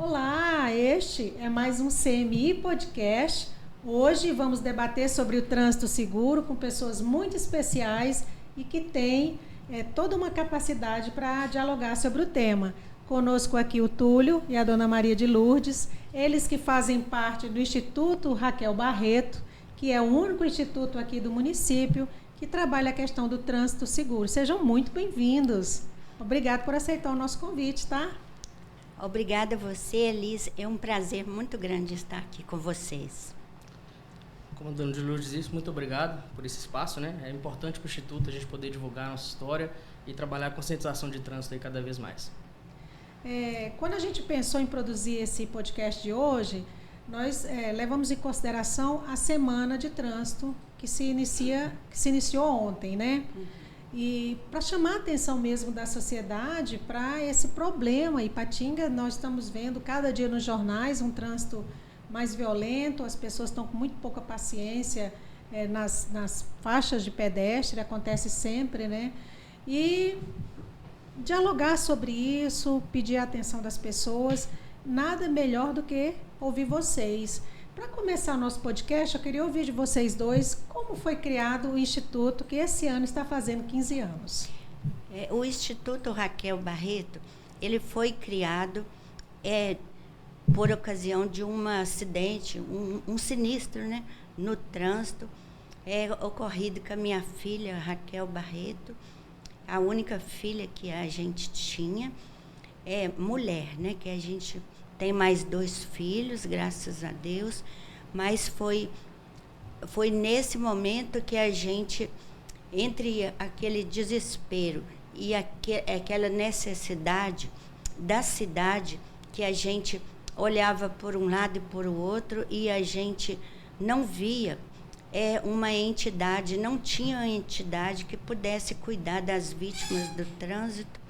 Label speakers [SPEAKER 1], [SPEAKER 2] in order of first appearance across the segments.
[SPEAKER 1] Olá, este é mais um CMI Podcast. Hoje vamos debater sobre o trânsito seguro com pessoas muito especiais e que têm toda uma capacidade para dialogar sobre o tema. Conosco aqui o Túlio e a Dona Maria de Lourdes, eles que fazem parte do Instituto Raquel Barreto, que é o único instituto aqui do município que trabalha a questão do trânsito seguro. Sejam muito bem-vindos. Obrigado por aceitar o nosso convite, tá?
[SPEAKER 2] Obrigada a você, Elis. É um prazer muito grande estar aqui com vocês.
[SPEAKER 3] Como a Dona de Lourdes disse, muito obrigado por esse espaço, né? É importante para o Instituto a gente poder divulgar a nossa história e trabalhar a conscientização de trânsito aí cada vez mais.
[SPEAKER 1] Quando a gente pensou em produzir esse podcast de hoje, nós levamos em consideração a semana de trânsito que se iniciou ontem, né? E para chamar a atenção mesmo da sociedade para esse problema. Ipatinga, nós estamos vendo cada dia nos jornais um trânsito mais violento, as pessoas estão com muito pouca paciência nas faixas de pedestre, acontece sempre, né? E dialogar sobre isso, pedir a atenção das pessoas, nada melhor do que ouvir vocês. Para começar o nosso podcast, eu queria ouvir de vocês dois como foi criado o Instituto, que esse ano está fazendo 15 anos.
[SPEAKER 2] O Instituto Raquel Barreto, ele foi criado por ocasião de um acidente, um sinistro, né, no trânsito, ocorrido com a minha filha, Raquel Barreto, a única filha que a gente tinha, mulher, né, que a gente tem mais 2 filhos, graças a Deus, mas foi nesse momento que a gente, entre aquele desespero e aquela necessidade da cidade, que a gente olhava por um lado e por o outro e a gente não via uma entidade, não tinha uma entidade que pudesse cuidar das vítimas do trânsito,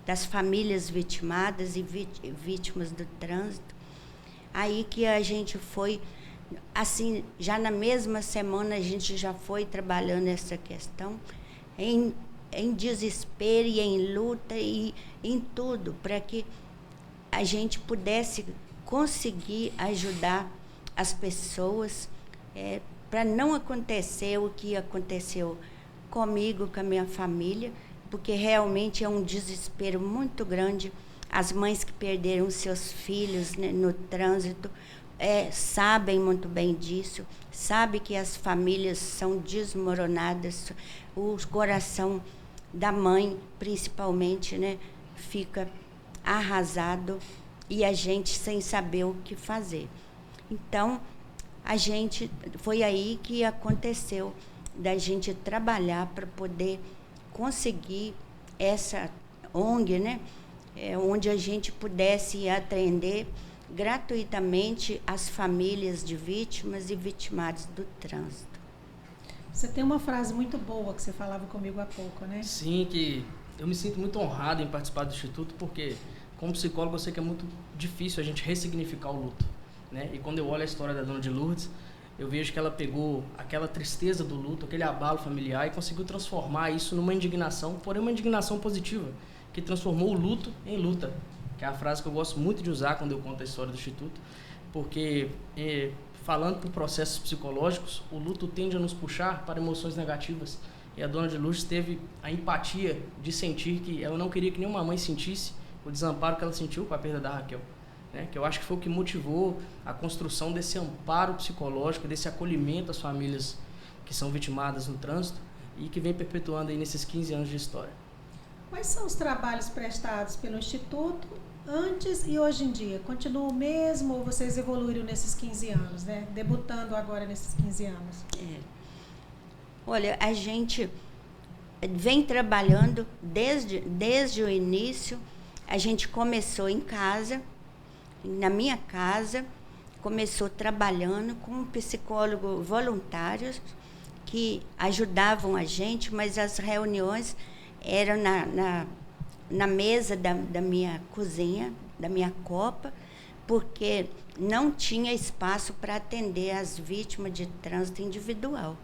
[SPEAKER 2] das famílias vitimadas e vítimas do trânsito. Aí que a gente foi, assim, já na mesma semana a gente já foi trabalhando essa questão em desespero e em luta e em tudo, para que a gente pudesse conseguir ajudar as pessoas, para não acontecer o que aconteceu comigo, com a minha família, porque realmente é um desespero muito grande. As mães que perderam seus filhos, né, no trânsito sabem muito bem disso, sabem que as famílias são desmoronadas, o coração da mãe, principalmente, né, fica arrasado e a gente sem saber o que fazer. Então, foi aí que aconteceu da gente trabalhar para poder conseguir essa ONG, né, onde a gente pudesse atender gratuitamente as famílias de vítimas e vitimados do trânsito.
[SPEAKER 1] Você tem uma frase muito boa que você falava comigo há pouco, né?
[SPEAKER 3] Sim, que eu me sinto muito honrado em participar do Instituto, porque como psicólogo eu sei que é muito difícil a gente ressignificar o luto, né? E quando eu olho a história da Dona de Lourdes, eu vejo que ela pegou aquela tristeza do luto, aquele abalo familiar e conseguiu transformar isso numa indignação, porém uma indignação positiva, que transformou o luto em luta, que é a frase que eu gosto muito de usar quando eu conto a história do Instituto, porque falando por processos psicológicos, o luto tende a nos puxar para emoções negativas. E a Dona de Lourdes teve a empatia de sentir que ela não queria que nenhuma mãe sentisse o desamparo que ela sentiu com a perda da Raquel. Né, que eu acho que foi o que motivou a construção desse amparo psicológico, desse acolhimento às famílias que são vitimadas no trânsito e que vem perpetuando aí nesses 15 anos de história.
[SPEAKER 1] Quais são os trabalhos prestados pelo Instituto antes e hoje em dia? Continua o mesmo ou vocês evoluíram nesses 15 anos, né? Debutando agora nesses 15 anos?
[SPEAKER 2] Olha, a gente vem trabalhando desde o início. A gente começou em casa, na minha casa, começou trabalhando com psicólogos voluntários que ajudavam a gente, mas as reuniões eram na mesa da minha cozinha, da minha copa, porque não tinha espaço para atender as vítimas de trânsito individual.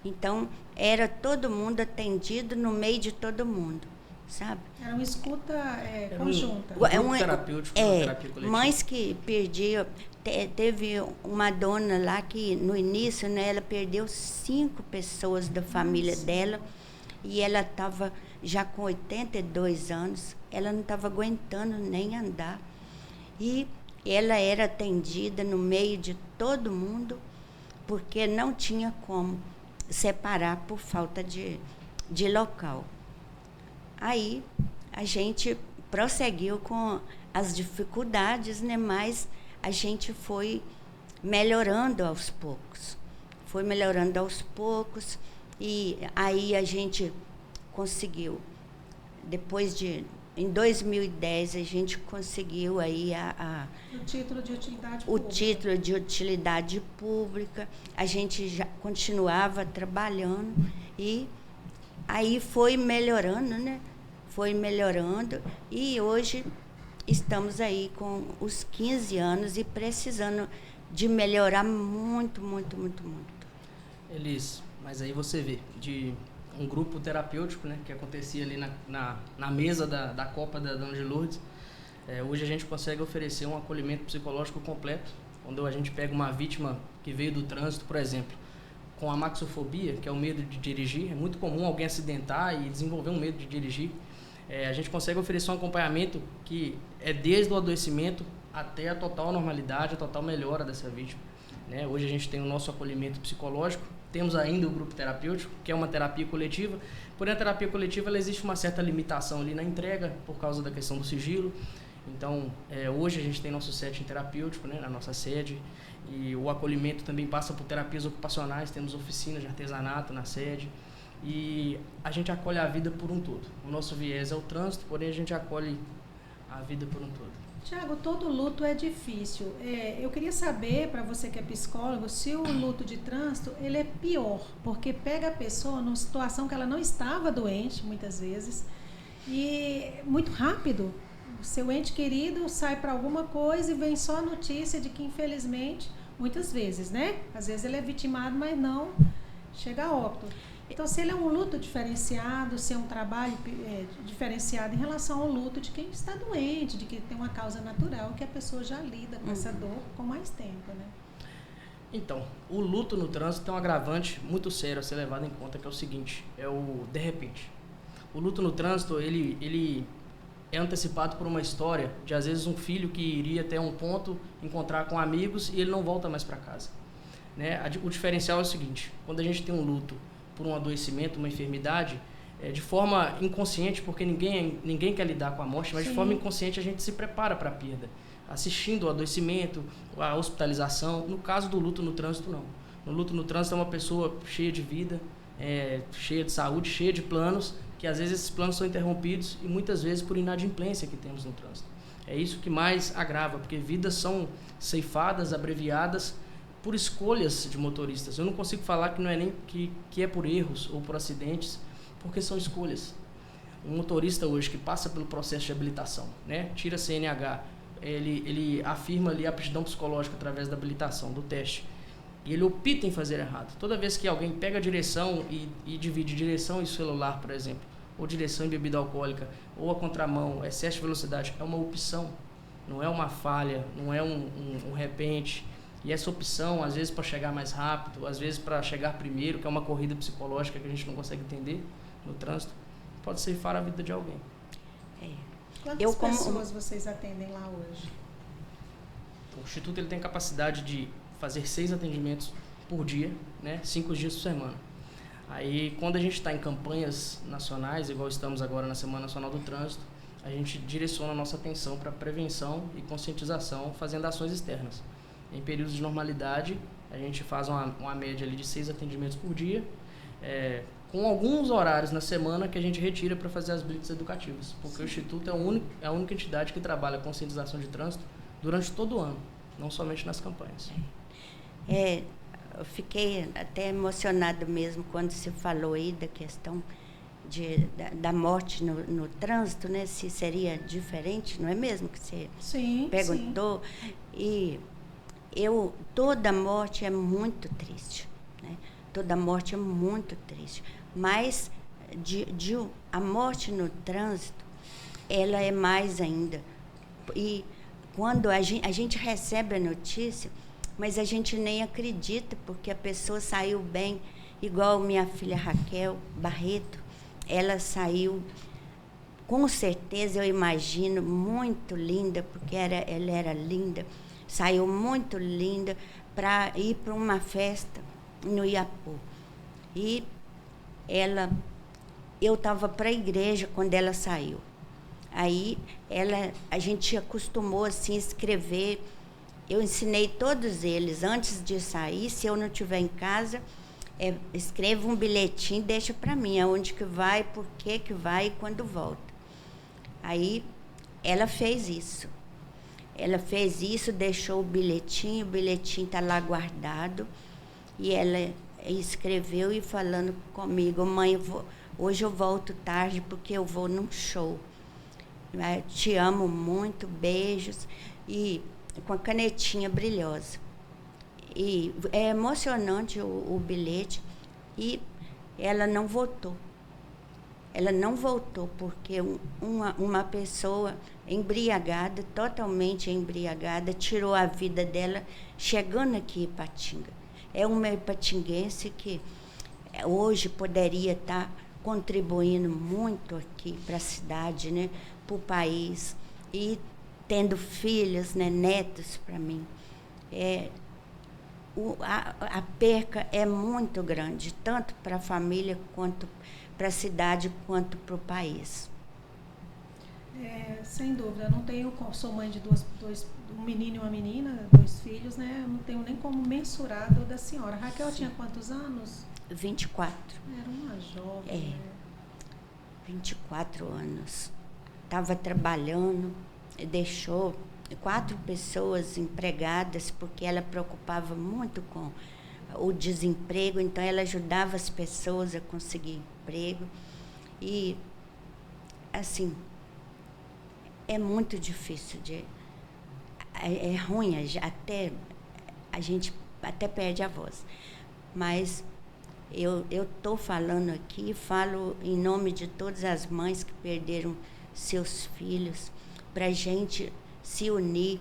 [SPEAKER 2] Então, era todo mundo atendido no meio de todo mundo. sabe?
[SPEAKER 1] Era uma escuta
[SPEAKER 3] Era
[SPEAKER 1] conjunta.
[SPEAKER 3] grupo terapêutico, uma terapia coletiva.
[SPEAKER 2] Mães que perdiam. Teve uma dona lá que, no início, né, ela perdeu 5 pessoas da família dela e ela estava já com 82 anos, ela não estava aguentando nem andar. E ela era atendida no meio de todo mundo, porque não tinha como separar por falta de local. Aí a gente prosseguiu com as dificuldades, né, mas a gente foi melhorando aos poucos. Foi melhorando aos poucos e aí a gente conseguiu, em 2010 a gente conseguiu aí
[SPEAKER 1] O título de utilidade
[SPEAKER 2] o
[SPEAKER 1] pública.
[SPEAKER 2] título de utilidade pública. A gente já continuava trabalhando e aí foi melhorando, né? Foi melhorando e hoje estamos aí com os 15 anos e precisando de melhorar muito, muito, muito, muito.
[SPEAKER 3] Elis, mas aí você vê, de um grupo terapêutico, né, que acontecia ali na mesa da Copa da Dona de Lourdes, hoje a gente consegue oferecer um acolhimento psicológico completo, quando a gente pega uma vítima que veio do trânsito, por exemplo, com a maxofobia, que é o medo de dirigir. É muito comum alguém acidentar e desenvolver um medo de dirigir. A gente consegue oferecer um acompanhamento que é desde o adoecimento até a total normalidade, a total melhora dessa vítima. Né? Hoje a gente tem o nosso acolhimento psicológico, temos ainda o grupo terapêutico, que é uma terapia coletiva, porém a terapia coletiva ela existe uma certa limitação ali na entrega, por causa da questão do sigilo. Então, hoje a gente tem nosso setting terapêutico, né, na nossa sede, e o acolhimento também passa por terapias ocupacionais, temos oficinas de artesanato na sede, e a gente acolhe a vida por um todo. O nosso viés é o trânsito, porém a gente acolhe a vida por um todo.
[SPEAKER 1] Tiago, todo luto é difícil. Eu queria saber, para você que é psicólogo, se o luto de trânsito ele é pior, porque pega a pessoa numa situação que ela não estava doente, muitas vezes, e muito rápido. O seu ente querido sai para alguma coisa e vem só a notícia de que, infelizmente, muitas vezes, né? Às vezes ele é vitimado, mas não chega a óbito. Então, se ele é um luto diferenciado, se é um trabalho diferenciado em relação ao luto de quem está doente, de que tem uma causa natural, que a pessoa já lida com essa dor com mais tempo, né?
[SPEAKER 3] Então, o luto no trânsito tem um agravante muito sério a ser levado em conta, que é o seguinte, é o de repente. O luto no trânsito, ele é antecipado por uma história de, às vezes, um filho que iria até um ponto encontrar com amigos e ele não volta mais para casa. Né? O diferencial é o seguinte, quando a gente tem um luto por um adoecimento, uma enfermidade, de forma inconsciente, porque ninguém quer lidar com a morte, mas Sim. de forma inconsciente a gente se prepara para a perda, assistindo o adoecimento, a hospitalização. No caso do luto no trânsito, não. No luto no trânsito é uma pessoa cheia de vida, cheia de saúde, cheia de planos, que às vezes esses planos são interrompidos e muitas vezes por inadimplência que temos no trânsito. É isso que mais agrava, porque vidas são ceifadas, abreviadas, por escolhas de motoristas. Eu não consigo falar que não é nem que é por erros ou por acidentes, porque são escolhas. Um motorista hoje que passa pelo processo de habilitação, né, tira CNH, ele afirma ali a aptidão psicológica através da habilitação, do teste, e ele opta em fazer errado. Toda vez que alguém pega a direção e divide direção e celular, por exemplo, ou direção e bebida alcoólica, ou a contramão, excesso de velocidade, é uma opção, não é uma falha, não é um repente. E essa opção, às vezes para chegar mais rápido, às vezes para chegar primeiro, que é uma corrida psicológica que a gente não consegue entender no trânsito, pode ceifar a vida de alguém.
[SPEAKER 1] Quantas pessoas vocês atendem lá hoje?
[SPEAKER 3] O Instituto ele tem capacidade de fazer 6 atendimentos por dia, né? 5 dias por semana. Aí, quando a gente está em campanhas nacionais, igual estamos agora na Semana Nacional do Trânsito, a gente direciona a nossa atenção para prevenção e conscientização, fazendo ações externas. Em períodos de normalidade, a gente faz uma média ali de 6 atendimentos por dia, com alguns horários na semana que a gente retira para fazer as blitz educativas, porque Sim. o Instituto é a única entidade que trabalha conscientização de trânsito durante todo o ano, não somente nas campanhas.
[SPEAKER 2] Eu fiquei até emocionada mesmo quando você falou aí da questão da morte no trânsito, né? Se seria diferente, não é mesmo que você
[SPEAKER 1] Sim,
[SPEAKER 2] perguntou? Sim. E toda morte é muito triste, né? Toda morte é muito triste, mas a morte no trânsito, ela é mais ainda. E quando a gente recebe a notícia, mas a gente nem acredita, porque a pessoa saiu bem, igual minha filha Raquel Barreto, ela saiu, com certeza, eu imagino, muito linda, porque ela era linda, saiu muito linda para ir para uma festa no Iapô. E eu estava para a igreja quando ela saiu. Aí a gente acostumou assim, escrever. Eu ensinei todos eles, antes de sair, se eu não estiver em casa, escreva um bilhetinho, deixa para mim, aonde que vai, por que vai e quando volta. Aí ela fez isso. Ela fez isso, deixou o bilhetinho está lá guardado, e ela escreveu e falando comigo: mãe, hoje eu volto tarde porque eu vou num show. Te amo muito, beijos, e com a canetinha brilhosa. E é emocionante o bilhete. E ela não voltou. Ela não voltou porque uma pessoa embriagada, totalmente embriagada, tirou a vida dela chegando aqui em Ipatinga. É uma ipatinguense que hoje poderia estar contribuindo muito aqui para a cidade, né, para o país, e tendo filhos, né, netos para mim. A perca é muito grande, tanto para a família, quanto para a cidade, quanto para o país.
[SPEAKER 1] Sem dúvida, sou mãe de um menino e uma menina, 2 filhos, né? Eu não tenho nem como mensurar a dor da senhora. Raquel tinha quantos anos?
[SPEAKER 2] 24.
[SPEAKER 1] Era uma jovem.
[SPEAKER 2] 24 anos. Estava trabalhando, deixou 4 pessoas empregadas, porque ela preocupava muito com o desemprego, então ela ajudava as pessoas a conseguir emprego. E, assim, é muito difícil é ruim, até a gente até perde a voz. Mas eu estou falando aqui, falo em nome de todas as mães que perderam seus filhos, para a gente se unir,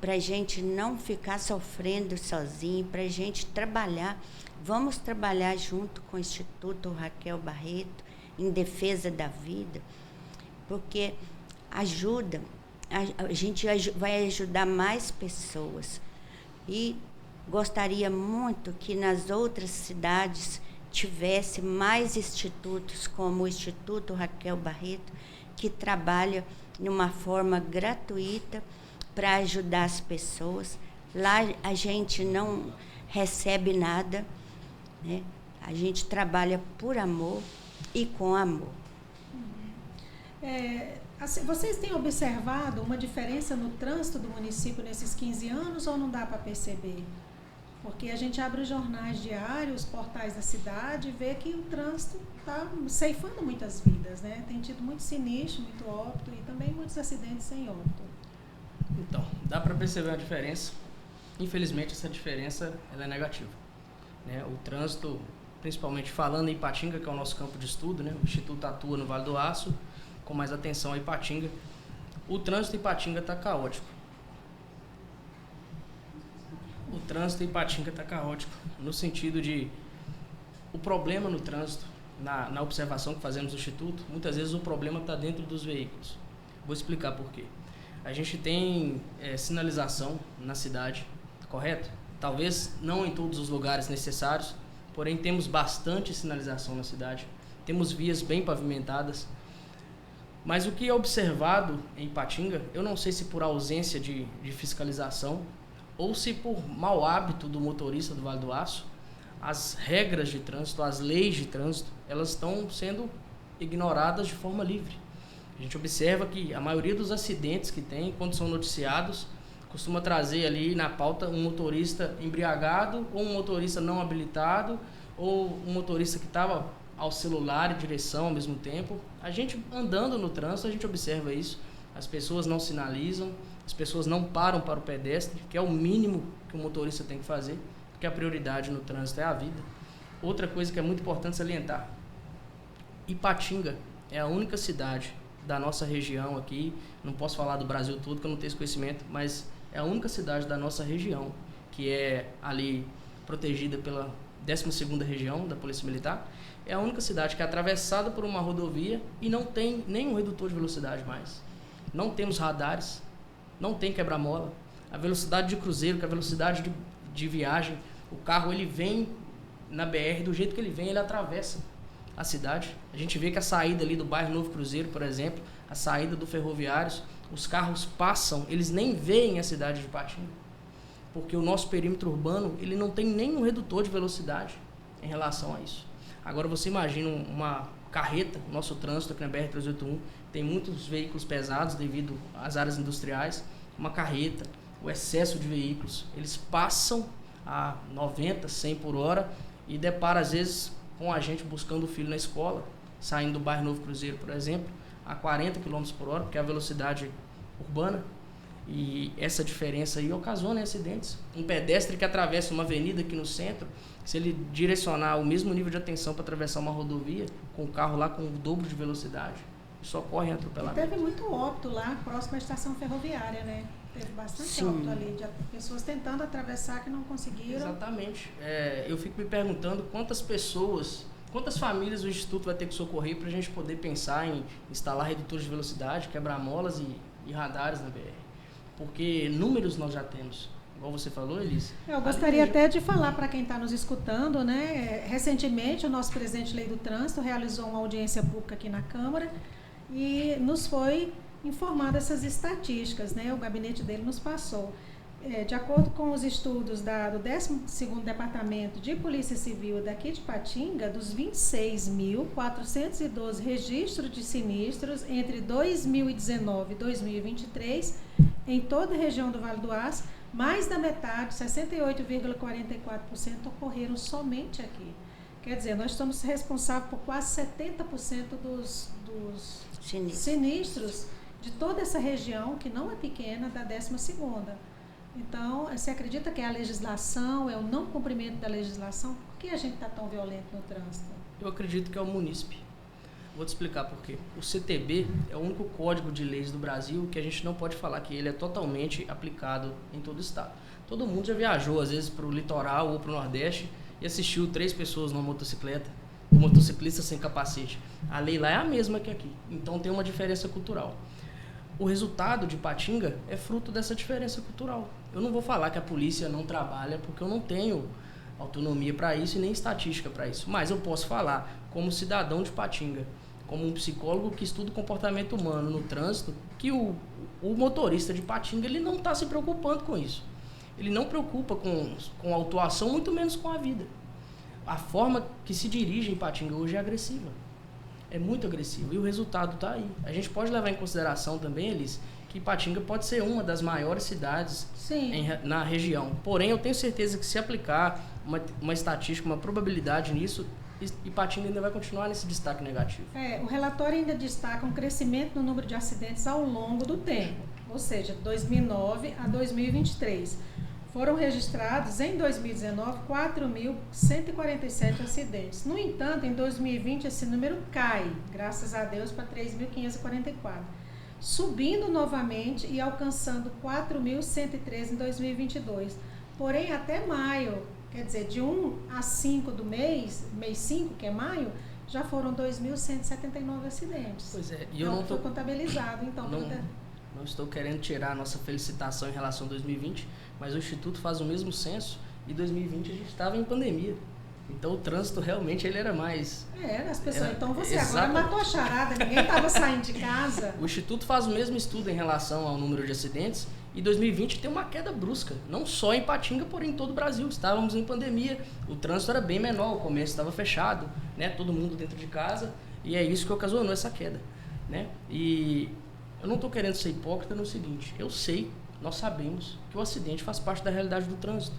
[SPEAKER 2] para a gente não ficar sofrendo sozinho, para a gente trabalhar. Vamos trabalhar junto com o Instituto Raquel Barreto, em defesa da vida, porque ajuda, a gente vai ajudar mais pessoas. E gostaria muito que nas outras cidades tivesse mais institutos, como o Instituto Raquel Barreto, que trabalha de uma forma gratuita para ajudar as pessoas. Lá a gente não recebe nada, né? A gente trabalha por amor e com amor.
[SPEAKER 1] Assim, vocês têm observado uma diferença no trânsito do município nesses 15 anos ou não dá para perceber? Porque a gente abre os jornais diários, os portais da cidade, e vê que o trânsito está ceifando muitas vidas, né? Tem tido muito sinistro, muito óbito e também muitos acidentes sem óbito.
[SPEAKER 3] Então, dá para perceber a diferença. Infelizmente, essa diferença ela é negativa, né? O trânsito, principalmente falando em Ipatinga, que é o nosso campo de estudo, né? O Instituto atua no Vale do Aço, com mais atenção a Ipatinga. O trânsito em Ipatinga está caótico. O trânsito em Ipatinga está caótico, no sentido de o problema no trânsito, na observação que fazemos no Instituto, muitas vezes o problema está dentro dos veículos. Vou explicar por quê. A gente tem sinalização na cidade, correto? Talvez não em todos os lugares necessários, porém temos bastante sinalização na cidade, temos vias bem pavimentadas. Mas o que é observado em Ipatinga, eu não sei se por ausência de fiscalização ou se por mau hábito do motorista do Vale do Aço, as regras de trânsito, as leis de trânsito, elas estão sendo ignoradas de forma livre. A gente observa que a maioria dos acidentes que tem, quando são noticiados, costuma trazer ali na pauta um motorista embriagado, ou um motorista não habilitado, ou um motorista que estava ao celular e direção ao mesmo tempo. A gente andando no trânsito, a gente observa isso. As pessoas não sinalizam, as pessoas não param para o pedestre, que é o mínimo que o motorista tem que fazer, porque a prioridade no trânsito é a vida. Outra coisa que é muito importante salientar: Ipatinga é a única cidade da nossa região aqui, não posso falar do Brasil todo, que eu não tenho esse conhecimento, mas é a única cidade da nossa região que é ali protegida pela 12ª Região da Polícia Militar. É a única cidade que é atravessada por uma rodovia e não tem nenhum redutor de velocidade mais. Não temos radares, não tem quebra-mola. A velocidade de cruzeiro, que é a velocidade de viagem, o carro ele vem na BR, do jeito que ele vem, ele atravessa a cidade. A gente vê que a saída ali do bairro Novo Cruzeiro, por exemplo, a saída do Ferroviários, os carros passam, eles nem veem a cidade de Ipatinga, porque o nosso perímetro urbano ele não tem nenhum redutor de velocidade em relação a isso. Agora você imagina uma carreta, o nosso trânsito aqui na BR-381 tem muitos veículos pesados devido às áreas industriais, uma carreta, o excesso de veículos, eles passam a 90, 100 por hora e depara às vezes com a gente buscando o filho na escola, saindo do bairro Novo Cruzeiro, por exemplo, a 40 km por hora, porque é a velocidade urbana, e essa diferença aí ocasiona acidentes. Um pedestre que atravessa uma avenida aqui no centro, se ele direcionar o mesmo nível de atenção para atravessar uma rodovia, com o carro lá com o dobro de velocidade, isso ocorre em atropelamento.
[SPEAKER 1] Teve muito óbito lá, próximo à estação ferroviária, né? Teve bastante óbito ali, de pessoas tentando atravessar que não conseguiram.
[SPEAKER 3] Exatamente. Eu fico me perguntando quantas famílias o Instituto vai ter que socorrer para a gente poder pensar em instalar redutores de velocidade, quebra-molas e radares na BR. Porque números nós já temos. Igual você falou, Elis.
[SPEAKER 1] Eu gostaria até de falar para quem está nos escutando, né? Recentemente, o nosso presidente de Lei do Trânsito realizou uma audiência pública aqui na Câmara e nos foi informado essas estatísticas, né? O gabinete dele nos passou. De acordo com os estudos do 12º Departamento de Polícia Civil daqui de Ipatinga, dos 26.412 registros de sinistros entre 2019 e 2023, em toda a região do Vale do Aço, mais da metade, 68,44%, ocorreram somente aqui. Quer dizer, nós estamos responsáveis por quase 70% dos sinistros de toda essa região, que não é pequena, da 12ª. Então, você acredita que é a legislação, é o não cumprimento da legislação? Por que a gente está tão violento no trânsito?
[SPEAKER 3] Eu acredito que é o munícipe. Vou te explicar por quê. O CTB é o único código de leis do Brasil que a gente não pode falar que ele é totalmente aplicado em todo o estado. Todo mundo já viajou, às vezes, para o litoral ou para o Nordeste e assistiu 3 pessoas numa motocicleta, um motociclista sem capacete. A lei lá é a mesma que aqui, então tem uma diferença cultural. O resultado de Ipatinga é fruto dessa diferença cultural. Eu não vou falar que a polícia não trabalha, porque eu não tenho autonomia para isso e nem estatística para isso. Mas eu posso falar, como cidadão de Ipatinga, como um psicólogo que estuda o comportamento humano no trânsito, que o motorista de Ipatinga ele não está se preocupando com isso. Ele não preocupa com a autuação, muito menos com a vida. A forma que se dirige em Ipatinga hoje é agressiva. É muito agressivo e o resultado está aí. A gente pode levar em consideração também, Elis, que Ipatinga pode ser uma das maiores cidades na região. Porém, eu tenho certeza que se aplicar uma estatística, uma probabilidade nisso, Ipatinga ainda vai continuar nesse destaque negativo.
[SPEAKER 1] O relatório ainda destaca um crescimento no número de acidentes ao longo do tempo, ou seja, 2009 a 2023. Foram registrados em 2019 4.147 acidentes. No entanto, em 2020 esse número cai, graças a Deus, para 3.544, subindo novamente e alcançando 4.113 em 2022. Porém, até maio, quer dizer, de 1 a 5 do mês 5, que é maio, já foram 2.179 acidentes.
[SPEAKER 3] Pois é, e eu não
[SPEAKER 1] foi contabilizado. Então,
[SPEAKER 3] não estou querendo tirar a nossa felicitação em relação a 2020, mas o Instituto faz o mesmo censo e 2020 a gente estava em pandemia. Então o trânsito realmente ele era mais...
[SPEAKER 1] as pessoas... Então você agora matou a charada, ninguém estava saindo de casa.
[SPEAKER 3] O Instituto faz o mesmo estudo em relação ao número de acidentes e 2020 tem uma queda brusca, não só em Ipatinga, porém em todo o Brasil. Estávamos em pandemia, o trânsito era bem menor, o comércio estava fechado, né? Todo mundo dentro de casa, e é isso que ocasionou essa queda, né? E eu não estou querendo ser hipócrita no seguinte, eu sei, nós sabemos que o acidente faz parte da realidade do trânsito,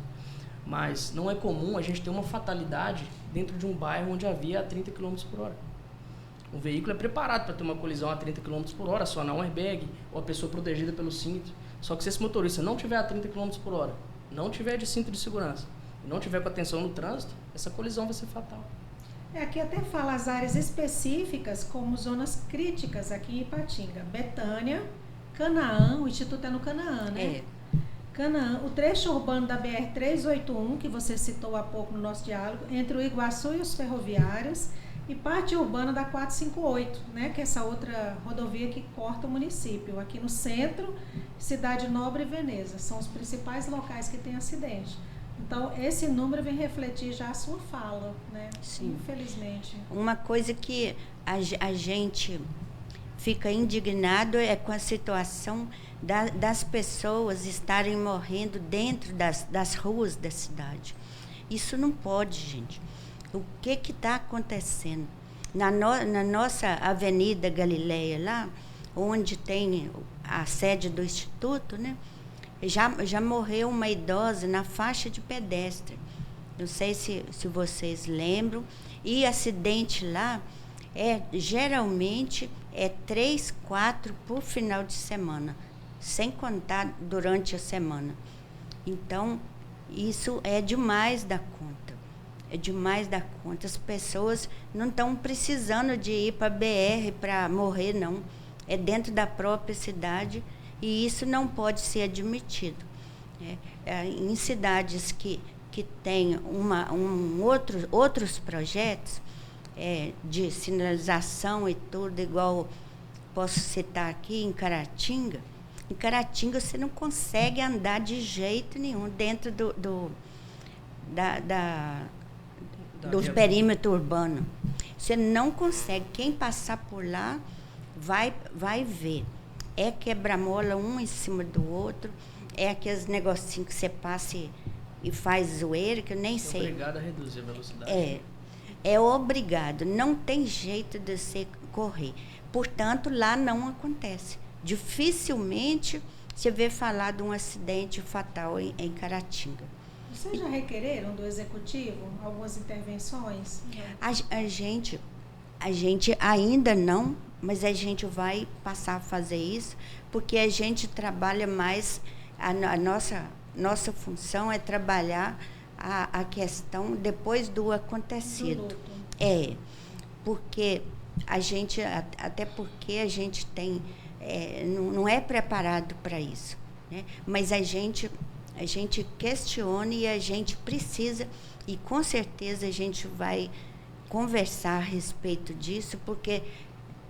[SPEAKER 3] mas não é comum a gente ter uma fatalidade dentro de um bairro onde havia a 30 km por hora. O veículo é preparado para ter uma colisão a 30 km por hora, acionar um airbag ou a pessoa protegida pelo cinto. Só que se esse motorista não tiver a 30 km por hora, não tiver de cinto de segurança, não tiver com atenção no trânsito, essa colisão vai ser fatal.
[SPEAKER 1] Aqui até fala as áreas específicas como zonas críticas aqui em Ipatinga. Betânia, Canaã, o Instituto é no Canaã, né? Canaã, o trecho urbano da BR-381, que você citou há pouco no nosso diálogo, entre o Iguaçu e os ferroviários, e parte urbana da 458, né, que é essa outra rodovia que corta o município. Aqui no centro, Cidade Nobre e Veneza, são os principais locais que tem acidente. Então, esse número vem refletir já a sua fala, né?
[SPEAKER 2] Sim.
[SPEAKER 1] Infelizmente.
[SPEAKER 2] Uma coisa que a gente fica indignado é com a situação das pessoas estarem morrendo dentro das ruas da cidade. Isso não pode, gente. O que está acontecendo? Na nossa Avenida Galileia, lá, onde tem a sede do Instituto, né? Já morreu uma idosa na faixa de pedestre. Não sei se vocês lembram. E acidente lá, geralmente, 3, 4 por final de semana, sem contar durante a semana. Então, isso é demais da conta. É demais da conta. As pessoas não estão precisando de ir para a BR para morrer, não. É dentro da própria cidade e isso não pode ser admitido. Em cidades que têm outros projetos de sinalização e tudo, igual posso citar aqui em Caratinga. Em Caratinga você não consegue andar de jeito nenhum dentro dos perímetros urbanos. Você não consegue. Quem passar por lá vai ver. É quebra-mola um em cima do outro, é aqueles negocinhos que você passa e faz zoeira, que eu nem sei.
[SPEAKER 3] É obrigado a reduzir a velocidade.
[SPEAKER 2] É obrigado. Não tem jeito de você correr. Portanto, lá não acontece. Dificilmente você vê falar de um acidente fatal em Caratinga.
[SPEAKER 1] Vocês já requereram do Executivo algumas intervenções?
[SPEAKER 2] A gente ainda não, mas a gente vai passar a fazer isso, porque a gente trabalha mais, a nossa função é trabalhar a questão depois do acontecido. Porque até porque a gente tem, não é preparado para isso, né? Mas a gente questiona e a gente precisa, e com certeza a gente vai conversar a respeito disso, porque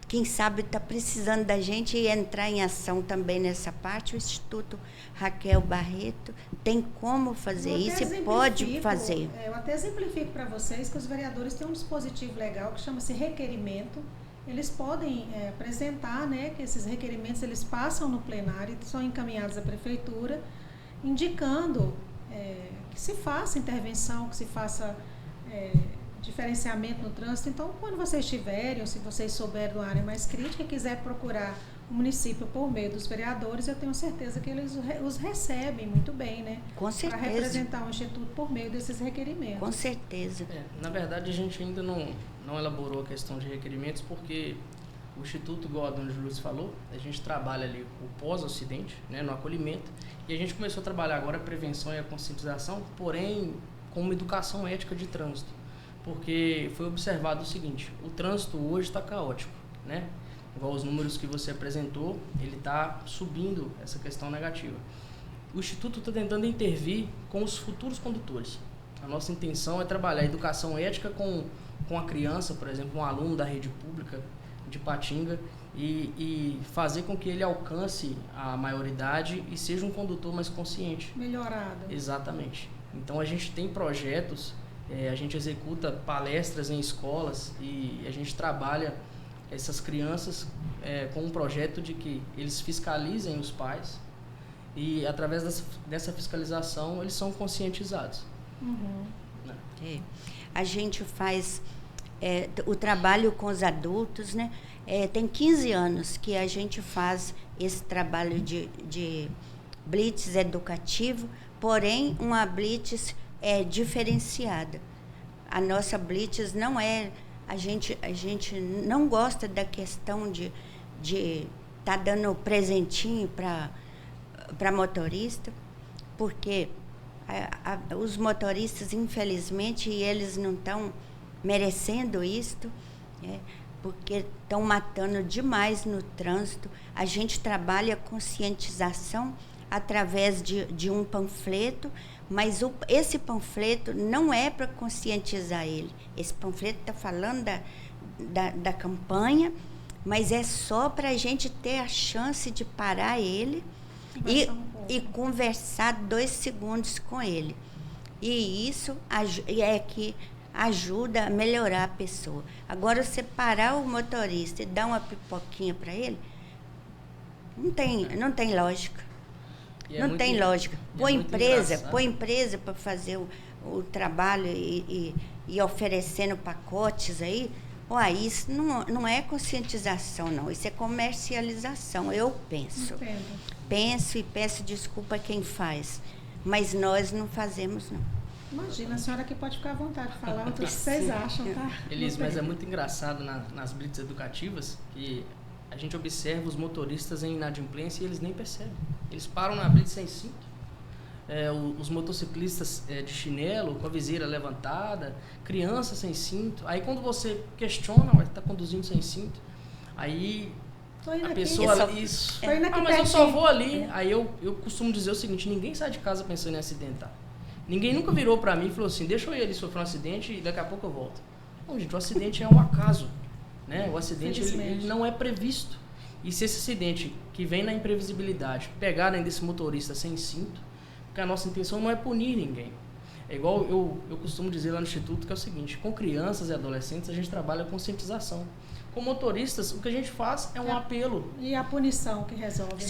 [SPEAKER 2] quem sabe está precisando da gente e entrar em ação também nessa parte. O Instituto Raquel Barreto tem como fazer isso e pode fazer.
[SPEAKER 1] Eu até exemplifico para vocês que os vereadores têm um dispositivo legal que chama-se requerimento. Eles podem apresentar, né, que esses requerimentos eles passam no plenário e são encaminhados à prefeitura, indicando que se faça intervenção, que se faça diferenciamento no trânsito. Então, quando vocês tiverem, ou se vocês souberem de uma área mais crítica e quiser procurar o município por meio dos vereadores, eu tenho certeza que eles os recebem muito bem, né?
[SPEAKER 2] Com certeza.
[SPEAKER 1] Para representar o Instituto por meio desses requerimentos.
[SPEAKER 2] Com certeza.
[SPEAKER 3] Na verdade, a gente ainda não elaborou a questão de requerimentos, porque o Instituto, igual a dona Júlia falou, a gente trabalha ali o pós-acidente, né, no acolhimento, e a gente começou a trabalhar agora a prevenção e a conscientização, porém com uma educação ética de trânsito, porque foi observado o seguinte: o trânsito hoje está caótico, né? Igual os números que você apresentou, ele está subindo essa questão negativa. O Instituto está tentando intervir com os futuros condutores. A nossa intenção é trabalhar a educação ética com a criança, por exemplo, um aluno da rede pública de Ipatinga, e fazer com que ele alcance a maioridade e seja um condutor mais consciente.
[SPEAKER 1] Melhorado.
[SPEAKER 3] Exatamente. Então a gente tem projetos, a gente executa palestras em escolas e a gente trabalha essas crianças com um projeto de que eles fiscalizem os pais e através dessa fiscalização eles são conscientizados.
[SPEAKER 1] Uhum.
[SPEAKER 3] Né?
[SPEAKER 2] A gente faz o trabalho com os adultos, né? Tem 15 anos que a gente faz esse trabalho de blitz educativo, porém uma blitz diferenciada. A nossa blitz não é... A gente não gosta da questão de tá dando presentinho para motorista, porque os motoristas, infelizmente, eles não estão merecendo isto, porque estão matando demais no trânsito. A gente trabalha conscientização através de um panfleto, mas esse panfleto não é para conscientizar ele. Esse panfleto está falando da campanha, mas é só para a gente ter a chance de parar ele e conversar 2 segundos com ele. E isso é que ajuda a melhorar a pessoa. Agora, você parar o motorista e dar uma pipoquinha para ele, não tem lógica. Não tem lógica. Põe empresa para fazer o trabalho e oferecendo pacotes aí. Isso não é conscientização, não. Isso é comercialização, eu penso.
[SPEAKER 1] Entendo.
[SPEAKER 2] Penso e peço desculpa a quem faz. Mas nós não fazemos, não.
[SPEAKER 1] Imagina, a senhora aqui pode ficar à vontade de falar o que vocês acham, tá?
[SPEAKER 3] Elis, mas é muito engraçado nas blitz educativas que a gente observa os motoristas em inadimplência e eles nem percebem. Eles param na blitz sem cinto. Os motociclistas de chinelo, com a viseira levantada, crianças sem cinto. Aí quando você questiona, está conduzindo sem cinto, aí a pessoa... mas eu só vou ali. Aí eu costumo dizer o seguinte, ninguém sai de casa pensando em acidentar. Ninguém nunca virou para mim e falou assim, deixa eu ir ali sofrer um acidente e daqui a pouco eu volto. Não, gente, o acidente é um acaso. Né? O acidente ele não é previsto. E se esse acidente, que vem na imprevisibilidade, pegar ainda esse motorista sem cinto, porque a nossa intenção não é punir ninguém. É igual eu costumo dizer lá no Instituto, que é o seguinte, com crianças e adolescentes a gente trabalha conscientização. Com motoristas, o que a gente faz é um apelo.
[SPEAKER 1] E a punição que resolve.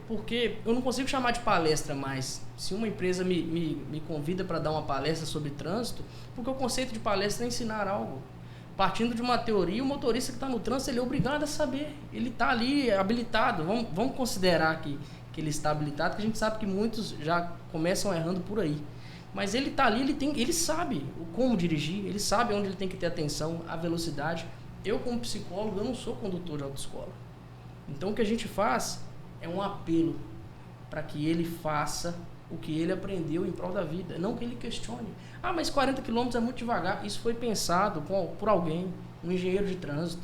[SPEAKER 3] Porque eu não consigo chamar de palestra mais. Se uma empresa me convida para dar uma palestra sobre trânsito, porque o conceito de palestra é ensinar algo. Partindo de uma teoria, o motorista que está no trânsito, ele é obrigado a saber. Ele está ali habilitado. Vamos considerar que ele está habilitado, que a gente sabe que muitos já começam errando por aí. Mas ele está ali, ele sabe como dirigir, ele sabe onde ele tem que ter atenção, a velocidade. Eu, como psicólogo, eu não sou condutor de autoescola. Então, o que a gente faz é um apelo para que ele faça o que ele aprendeu em prol da vida, não que ele questione. Mas 40 km é muito devagar. Isso foi pensado por alguém, um engenheiro de trânsito,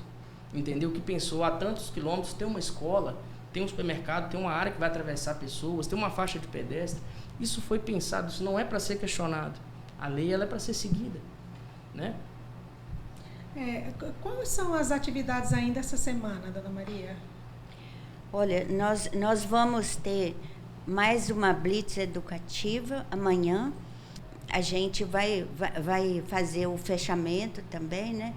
[SPEAKER 3] entendeu? Que pensou, há tantos quilômetros tem uma escola, tem um supermercado, tem uma área que vai atravessar pessoas, tem uma faixa de pedestre. Isso foi pensado, isso não é para ser questionado. A lei ela é para ser seguida, né?
[SPEAKER 1] Quais são as atividades ainda essa semana, Dona Maria?
[SPEAKER 2] Olha, nós vamos ter mais uma blitz educativa amanhã. A gente vai fazer o fechamento também, né,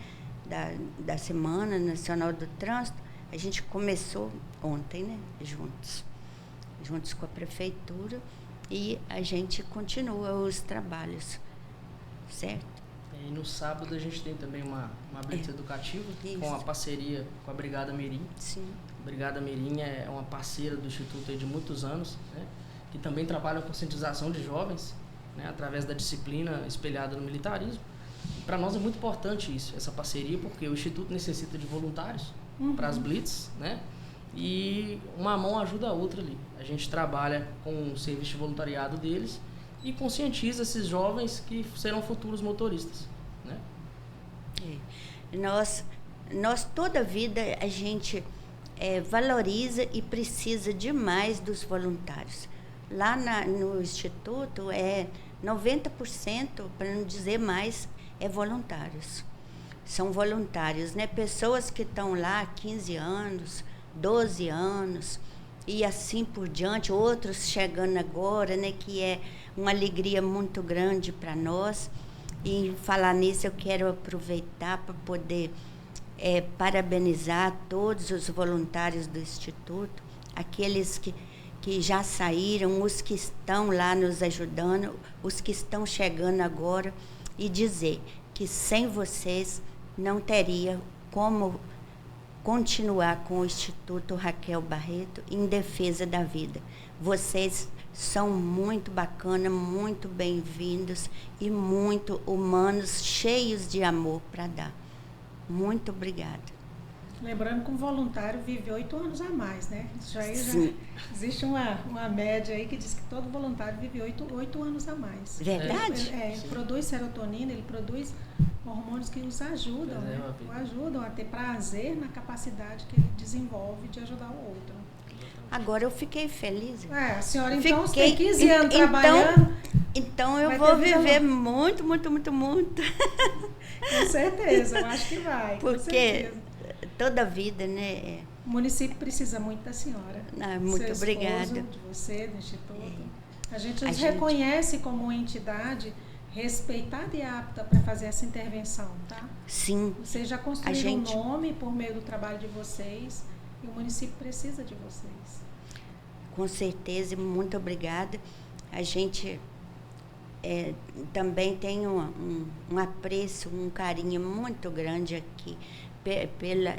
[SPEAKER 2] da Semana Nacional do Trânsito. A gente começou ontem, né, juntos com a Prefeitura, e a gente continua os trabalhos, certo?
[SPEAKER 3] E no sábado a gente tem também uma blitz educativa, com a parceria com a Brigada Mirim.
[SPEAKER 2] Sim.
[SPEAKER 3] A Brigada Mirim é uma parceira do Instituto aí de muitos anos, né, que também trabalha com conscientização de jovens, né, através da disciplina espelhada no militarismo. Para nós é muito importante isso, essa parceria, porque o Instituto necessita de voluntários para as blitz, né? E uma mão ajuda a outra ali. A gente trabalha com o serviço de voluntariado deles e conscientiza esses jovens que serão futuros motoristas, né?
[SPEAKER 2] Nós toda a vida a gente valoriza e precisa demais dos voluntários. Lá no Instituto 90%, para não dizer mais, voluntários. São voluntários, né? Pessoas que estão lá há 15 anos, 12 anos e assim por diante, outros chegando agora, né? Que é uma alegria muito grande para nós. E falar nisso, eu quero aproveitar para poder parabenizar todos os voluntários do Instituto, aqueles que já saíram, os que estão lá nos ajudando, os que estão chegando agora, e dizer que sem vocês não teria como continuar com o Instituto Raquel Barreto em defesa da vida. Vocês são muito bacanas, muito bem-vindos e muito humanos, cheios de amor para dar. Muito obrigada.
[SPEAKER 1] Lembrando que um voluntário vive 8 anos a mais, né? Já existe uma média aí que diz que todo voluntário vive 8 anos a mais.
[SPEAKER 2] Verdade?
[SPEAKER 1] Ele produz serotonina, ele produz hormônios que os ajudam, né?
[SPEAKER 3] Preserva a vida.
[SPEAKER 1] O ajudam a ter prazer na capacidade que ele desenvolve de ajudar o outro.
[SPEAKER 2] Agora eu fiquei feliz.
[SPEAKER 1] A senhora
[SPEAKER 2] Fiquei-
[SPEAKER 1] então tem 15 anos
[SPEAKER 2] então-
[SPEAKER 1] trabalhando,
[SPEAKER 2] Então eu
[SPEAKER 1] Vai
[SPEAKER 2] vou
[SPEAKER 1] ter vida
[SPEAKER 2] viver
[SPEAKER 1] longa.
[SPEAKER 2] muito.
[SPEAKER 1] com certeza, eu acho que vai. Com
[SPEAKER 2] Porque
[SPEAKER 1] certeza.
[SPEAKER 2] toda a vida, né?
[SPEAKER 1] O município precisa muito da senhora.
[SPEAKER 2] Muito
[SPEAKER 1] Seu esposo,
[SPEAKER 2] obrigada.
[SPEAKER 1] de você, do Instituto. A gente
[SPEAKER 2] A
[SPEAKER 1] os
[SPEAKER 2] gente-
[SPEAKER 1] reconhece como uma entidade respeitada e apta para fazer essa intervenção, tá?
[SPEAKER 2] Sim,
[SPEAKER 1] Vocês já construíram
[SPEAKER 2] gente-
[SPEAKER 1] um nome por meio do trabalho de vocês e o município precisa de vocês.
[SPEAKER 2] com certeza, muito obrigada. A gente também tem um apreço, um carinho muito grande aqui pela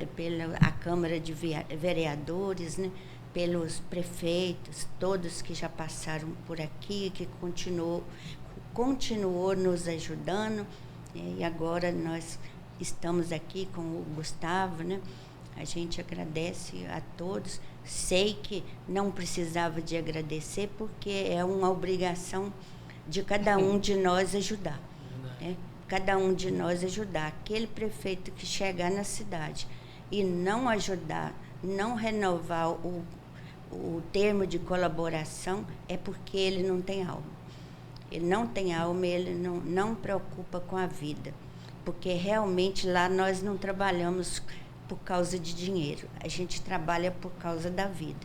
[SPEAKER 2] a Câmara de Vereadores, né? Pelos prefeitos, todos que já passaram por aqui, que continuou nos ajudando, e agora nós estamos aqui com o Gustavo, né? A gente agradece a todos. Sei que não precisava de agradecer, porque é uma obrigação de cada um de nós ajudar. Né? Cada um de nós ajudar. Aquele prefeito que chegar na cidade e não ajudar, não renovar o termo de colaboração, é porque ele não tem alma. Ele não tem alma, ele não preocupa com a vida. Porque realmente lá nós não trabalhamos por causa de dinheiro, a gente trabalha por causa da vida.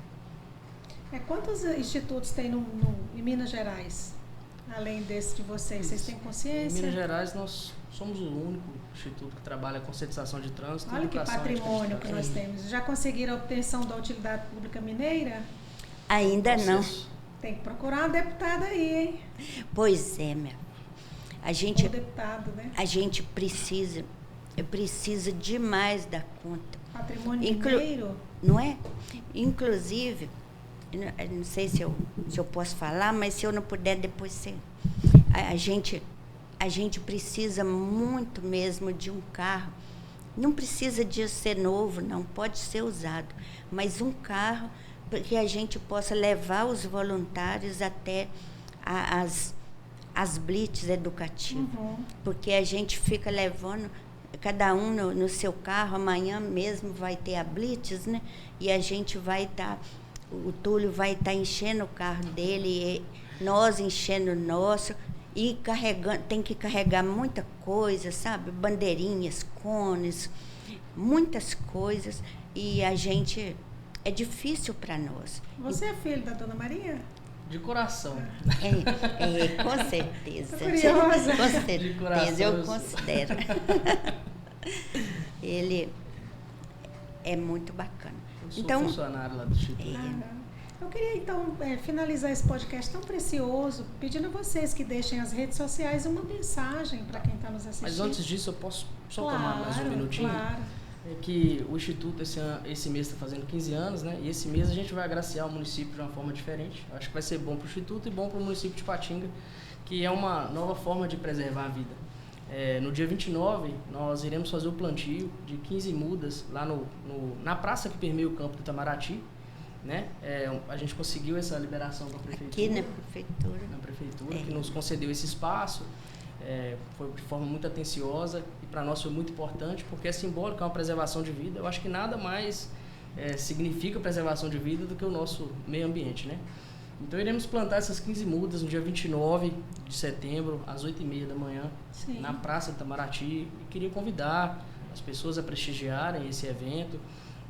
[SPEAKER 1] Quantos institutos tem em Minas Gerais, além desse de vocês? Vocês têm
[SPEAKER 3] Em
[SPEAKER 1] consciência?
[SPEAKER 3] Minas Gerais, nós somos o único instituto que trabalha com conscientização de trânsito.
[SPEAKER 1] Olha que
[SPEAKER 3] educação e
[SPEAKER 1] patrimônio que
[SPEAKER 3] atitude de
[SPEAKER 1] nós temos. Já conseguiram a obtenção da utilidade pública mineira?
[SPEAKER 2] Ainda não.
[SPEAKER 3] processo.
[SPEAKER 1] Tem que procurar uma deputada aí, hein?
[SPEAKER 2] Pois é, meu. A
[SPEAKER 1] Ou
[SPEAKER 2] gente
[SPEAKER 1] deputado, né?
[SPEAKER 2] precisa demais da conta,
[SPEAKER 1] Patrimônio
[SPEAKER 2] Inclu-
[SPEAKER 1] mineiro?
[SPEAKER 2] não é? Inclusive, eu não sei se eu posso falar, mas se eu não puder, depois você... A gente precisa muito mesmo de um carro. Não precisa de ser novo, não, pode ser usado, mas um carro para que a gente possa levar os voluntários até as blitz educativas.
[SPEAKER 1] Uhum.
[SPEAKER 2] Porque a gente fica levando, cada um no seu carro, amanhã mesmo vai ter a blitz, né? E a gente vai estar, o Túlio vai estar enchendo o carro dele, e nós enchendo o nosso, e carregando, tem que carregar muita coisa, sabe? Bandeirinhas, cones, muitas coisas, e a gente, é difícil para nós.
[SPEAKER 1] Você é filho da Dona Maria?
[SPEAKER 3] De coração.
[SPEAKER 2] Com certeza.
[SPEAKER 1] Tô curiosa.
[SPEAKER 2] Com
[SPEAKER 3] De
[SPEAKER 2] certeza,
[SPEAKER 3] coração,
[SPEAKER 2] eu
[SPEAKER 3] eu sou.
[SPEAKER 2] considero. Ele é muito bacana.
[SPEAKER 3] Eu sou
[SPEAKER 2] Então,
[SPEAKER 3] funcionário lá do instituto.
[SPEAKER 1] Eu queria, então, finalizar esse podcast tão precioso, pedindo a vocês que deixem as redes sociais uma mensagem para quem está nos assistindo.
[SPEAKER 3] Mas antes disso, eu posso só
[SPEAKER 1] Claro,
[SPEAKER 3] tomar mais um minutinho?
[SPEAKER 1] Claro.
[SPEAKER 3] É que o Instituto esse mês está fazendo 15 anos, né? E esse mês a gente vai agraciar o município de uma forma diferente. Eu acho que vai ser bom para o Instituto e bom para o município de Patinga, que é uma nova forma de preservar a vida. No dia 29, nós iremos fazer o plantio de 15 mudas lá na praça que permeia o campo do Itamaraty, né? A gente conseguiu essa liberação da prefeitura.
[SPEAKER 2] aqui na prefeitura.
[SPEAKER 3] Na prefeitura, que nos concedeu esse espaço. Foi de forma muito atenciosa e para nós foi muito importante, porque é simbólico, é uma preservação de vida. Eu acho que nada mais significa preservação de vida do que o nosso meio ambiente, né? Então iremos plantar essas 15 mudas no dia 29 de setembro, às 8h30 da manhã,
[SPEAKER 1] Sim.
[SPEAKER 3] na Praça do Itamaraty. E queria convidar as pessoas a prestigiarem esse evento.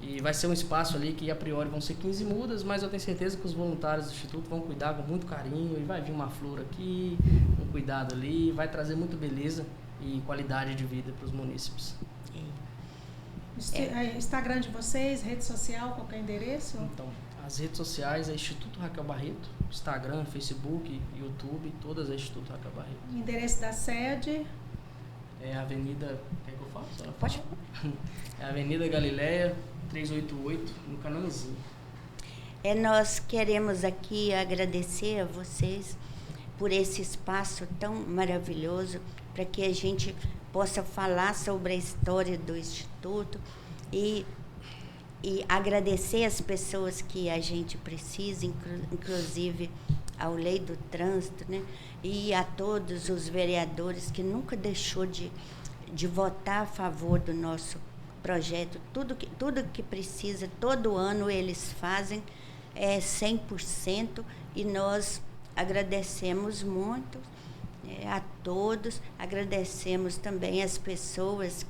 [SPEAKER 3] E vai ser um espaço ali que a priori vão ser 15 mudas, mas eu tenho certeza que os voluntários do Instituto vão cuidar com muito carinho, e vai vir uma flor aqui, um cuidado ali, vai trazer muita beleza e qualidade de vida para os munícipes.
[SPEAKER 1] Instagram de vocês, rede social, qualquer endereço?
[SPEAKER 3] Então, as redes sociais é Instituto Raquel Barreto, Instagram, Facebook, YouTube, todas é Instituto Raquel Barreto.
[SPEAKER 1] Endereço da sede?
[SPEAKER 3] É a Avenida, quer que eu fale?
[SPEAKER 2] Pode.
[SPEAKER 3] É a Avenida Galileia, 388, no Canãozinho.
[SPEAKER 2] Nós queremos aqui agradecer a vocês por esse espaço tão maravilhoso, para que a gente possa falar sobre a história do Instituto e agradecer as pessoas que a gente precisa, inclusive ao Lei do Trânsito, né? E a todos os vereadores que nunca deixou de de votar a favor do nosso projeto. Tudo que precisa, todo ano eles fazem 100%, e nós agradecemos muito a todos, agradecemos também as pessoas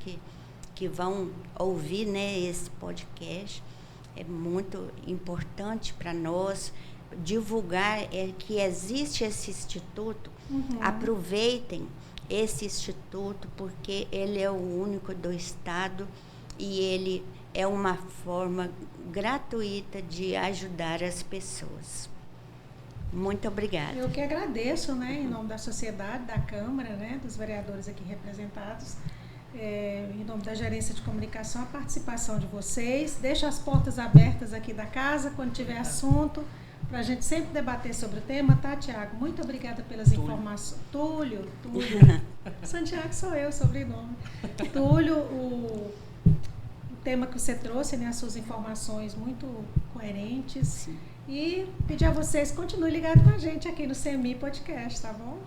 [SPEAKER 2] que vão ouvir, né, esse podcast. É muito importante para nós divulgar que existe esse instituto. Aproveitem esse instituto, porque ele é o único do estado e ele é uma forma gratuita de ajudar as pessoas. Muito obrigada.
[SPEAKER 1] Eu que agradeço, né, em nome da sociedade, da Câmara, né, dos vereadores aqui representados, em nome da Gerência de Comunicação, a participação de vocês. Deixo as portas abertas aqui da casa, quando tiver assunto, para a gente sempre debater sobre o tema, tá, Tiago? Muito obrigada pelas informações. Túlio. Santiago sou eu, sobrenome. Túlio, o tema que você trouxe, né, as suas informações muito coerentes.
[SPEAKER 2] Sim.
[SPEAKER 1] E pedir a vocês, continuem ligados com a gente aqui no CMI Podcast, tá bom?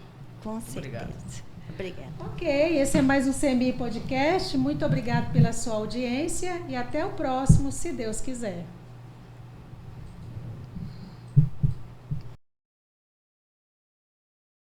[SPEAKER 2] Com certeza. Obrigada.
[SPEAKER 1] Ok, esse é mais um CMI Podcast. Muito obrigado pela sua audiência e até o próximo, se Deus quiser.